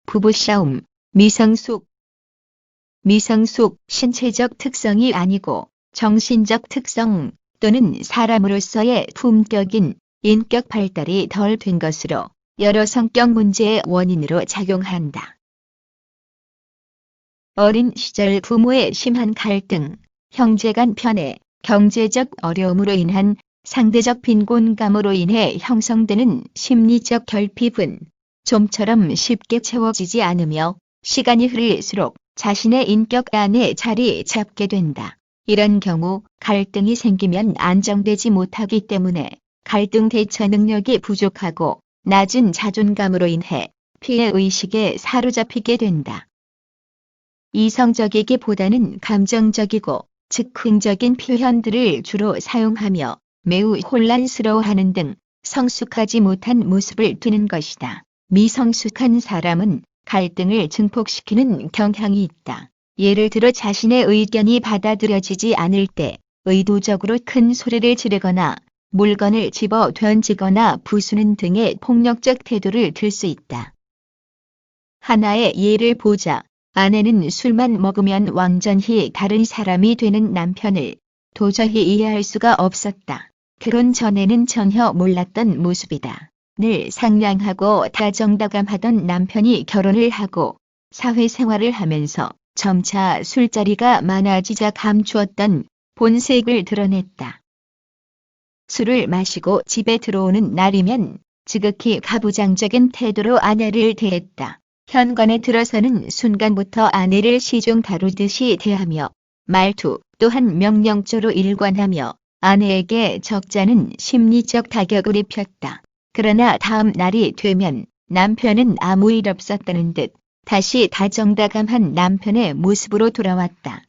부부싸움, 미성숙. 미성숙, 신체적 특성이 아니고 정신적 특성 또는 사람으로서의 품격인 인격 발달이 덜 된 것으로 여러 성격 문제의 원인으로 작용한다. 어린 시절 부모의 심한 갈등, 형제 간 편애, 경제적 어려움으로 인한 상대적 빈곤감으로 인해 형성되는 심리적 결핍은 좀처럼 쉽게 채워지지 않으며 시간이 흐를수록 자신의 인격 안에 자리 잡게 된다. 이런 경우 갈등이 생기면 안정되지 못하기 때문에 갈등 대처 능력이 부족하고 낮은 자존감으로 인해 피해의식에 사로잡히게 된다. 이성적이기보다는 감정적이고 즉흥적인 표현들을 주로 사용하며 매우 혼란스러워하는 등 성숙하지 못한 모습을 띠는 것이다. 미성숙한 사람은 갈등을 증폭시키는 경향이 있다. 예를 들어 자신의 의견이 받아들여지지 않을 때 의도적으로 큰 소리를 지르거나 물건을 집어 던지거나 부수는 등의 폭력적 태도를 들 수 있다. 하나의 예를 보자. 아내는 술만 먹으면 완전히 다른 사람이 되는 남편을 도저히 이해할 수가 없었다. 결혼 전에는 전혀 몰랐던 모습이다. 늘 상냥하고 다정다감하던 남편이 결혼을 하고 사회생활을 하면서 점차 술자리가 많아지자 감추었던 본색을 드러냈다. 술을 마시고 집에 들어오는 날이면 지극히 가부장적인 태도로 아내를 대했다. 현관에 들어서는 순간부터 아내를 시종 다루듯이 대하며 말투 또한 명령조로 일관하며 아내에게 적잖은 심리적 타격을 입혔다. 그러나 다음 날이 되면 남편은 아무 일 없었다는 듯 다시 다정다감한 남편의 모습으로 돌아왔다.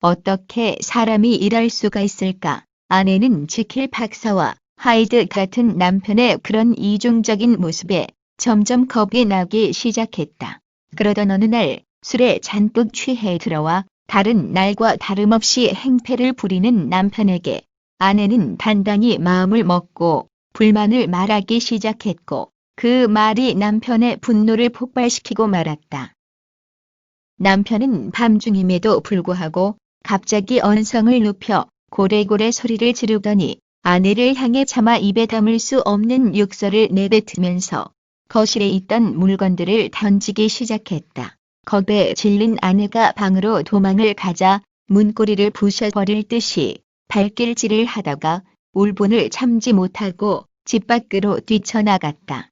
어떻게 사람이 이럴 수가 있을까? 아내는 지킬 박사와 하이드 같은 남편의 그런 이중적인 모습에 점점 겁이 나기 시작했다. 그러던 어느 날 술에 잔뜩 취해 들어와 다른 날과 다름없이 행패를 부리는 남편에게 아내는 단단히 마음을 먹고 불만을 말하기 시작했고 그 말이 남편의 분노를 폭발시키고 말았다. 남편은 밤중임에도 불구하고 갑자기 언성을 높여 고래고래 소리를 지르더니 아내를 향해 차마 입에 담을 수 없는 욕설을 내뱉으면서 거실에 있던 물건들을 던지기 시작했다. 겁에 질린 아내가 방으로 도망을 가자 문고리를 부셔버릴 듯이 발길질을 하다가 울분을 참지 못하고 집 밖으로 뛰쳐나갔다.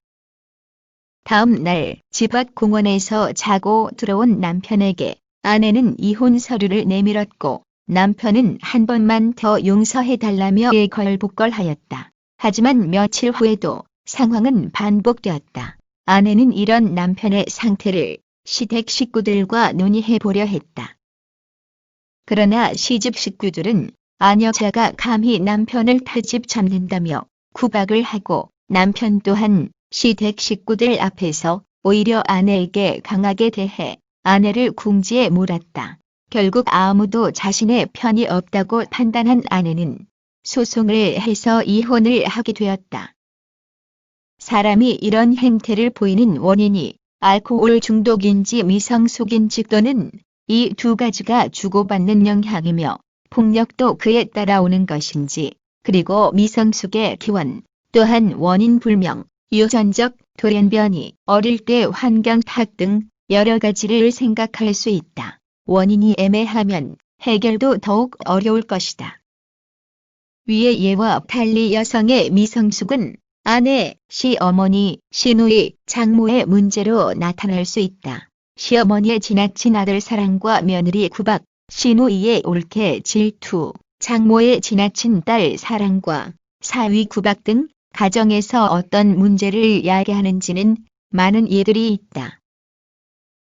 다음 날 집 앞 공원에서 자고 들어온 남편에게 아내는 이혼 서류를 내밀었고 남편은 한 번만 더 용서해달라며 애걸복걸하였다. 하지만 며칠 후에도 상황은 반복되었다. 아내는 이런 남편의 상태를 시댁 식구들과 논의해보려 했다. 그러나 시집 식구들은 아녀자가 감히 남편을 탈집 잡는다며 구박을 하고 남편 또한 시댁 식구들 앞에서 오히려 아내에게 강하게 대해 아내를 궁지에 몰았다. 결국 아무도 자신의 편이 없다고 판단한 아내는 소송을 해서 이혼을 하게 되었다. 사람이 이런 행태를 보이는 원인이 알코올 중독인지 미성숙인지 또는 이 두 가지가 주고받는 영향이며 폭력도 그에 따라오는 것인지 그리고 미성숙의 기원 또한 원인 불명, 유전적, 돌연변이, 어릴 때 환경 탓 등 여러 가지를 생각할 수 있다. 원인이 애매하면 해결도 더욱 어려울 것이다. 위의 예와 달리 여성의 미성숙은 아내, 시어머니, 시누이, 장모의 문제로 나타날 수 있다. 시어머니의 지나친 아들 사랑과 며느리 구박, 시누이의 올케 질투, 장모의 지나친 딸 사랑과 사위 구박 등 가정에서 어떤 문제를 야기하는지는 많은 예들이 있다.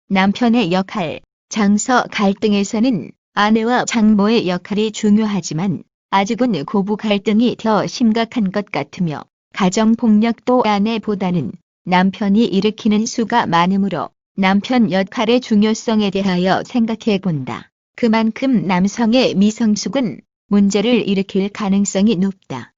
남편의 역할, 장서 갈등에서는 아내와 장모의 역할이 중요하지만 아직은 고부 갈등이 더 심각한 것 같으며 가정폭력도 아내보다는 남편이 일으키는 수가 많으므로 남편 역할의 중요성에 대하여 생각해 본다. 그만큼 남성의 미성숙은 문제를 일으킬 가능성이 높다.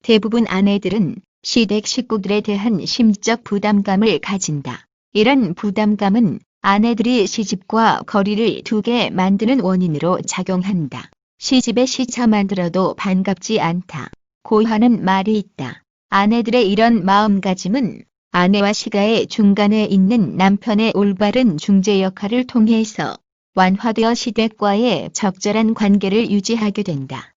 대부분 아내들은 시댁 식구들에 대한 심적 부담감을 가진다. 이런 부담감은 아내들이 시집과 거리를 두게 만드는 원인으로 작용한다. 시집에 시차만 들어도 반갑지 않다. 고하는 말이 있다. 아내들의 이런 마음가짐은 아내와 시가의 중간에 있는 남편의 올바른 중재 역할을 통해서 완화되어 시댁과의 적절한 관계를 유지하게 된다.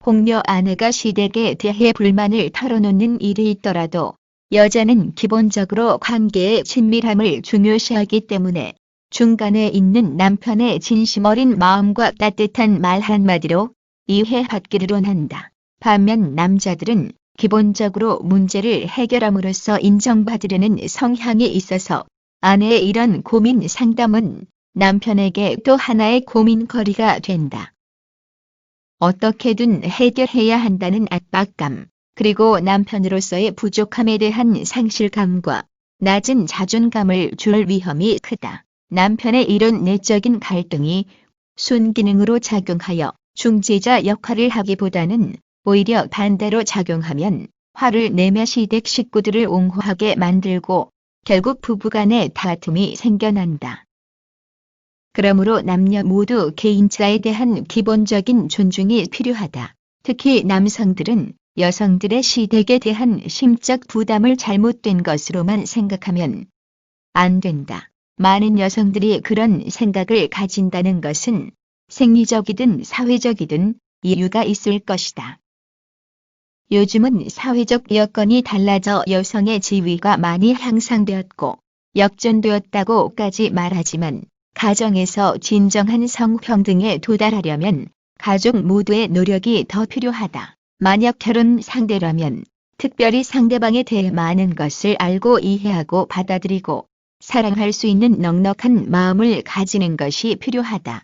혹여 아내가 시댁에 대해 불만을 털어놓는 일이 있더라도 여자는 기본적으로 관계의 친밀함을 중요시하기 때문에 중간에 있는 남편의 진심 어린 마음과 따뜻한 말 한마디로 이해받기를 원한다. 반면 남자들은 기본적으로 문제를 해결함으로써 인정받으려는 성향이 있어서 아내의 이런 고민 상담은 남편에게 또 하나의 고민거리가 된다. 어떻게든 해결해야 한다는 압박감, 그리고 남편으로서의 부족함에 대한 상실감과 낮은 자존감을 줄 위험이 크다. 남편의 이런 내적인 갈등이 순기능으로 작용하여 중재자 역할을 하기보다는 오히려 반대로 작용하면 화를 내며 시댁 식구들을 옹호하게 만들고 결국 부부간의 다툼이 생겨난다. 그러므로 남녀 모두 개인차에 대한 기본적인 존중이 필요하다. 특히 남성들은 여성들의 시댁에 대한 심적 부담을 잘못된 것으로만 생각하면 안 된다. 많은 여성들이 그런 생각을 가진다는 것은 생리적이든 사회적이든 이유가 있을 것이다. 요즘은 사회적 여건이 달라져 여성의 지위가 많이 향상되었고 역전되었다고까지 말하지만 가정에서 진정한 성평등에 도달하려면 가족 모두의 노력이 더 필요하다. 만약 결혼 상대라면 특별히 상대방에 대해 많은 것을 알고 이해하고 받아들이고 사랑할 수 있는 넉넉한 마음을 가지는 것이 필요하다.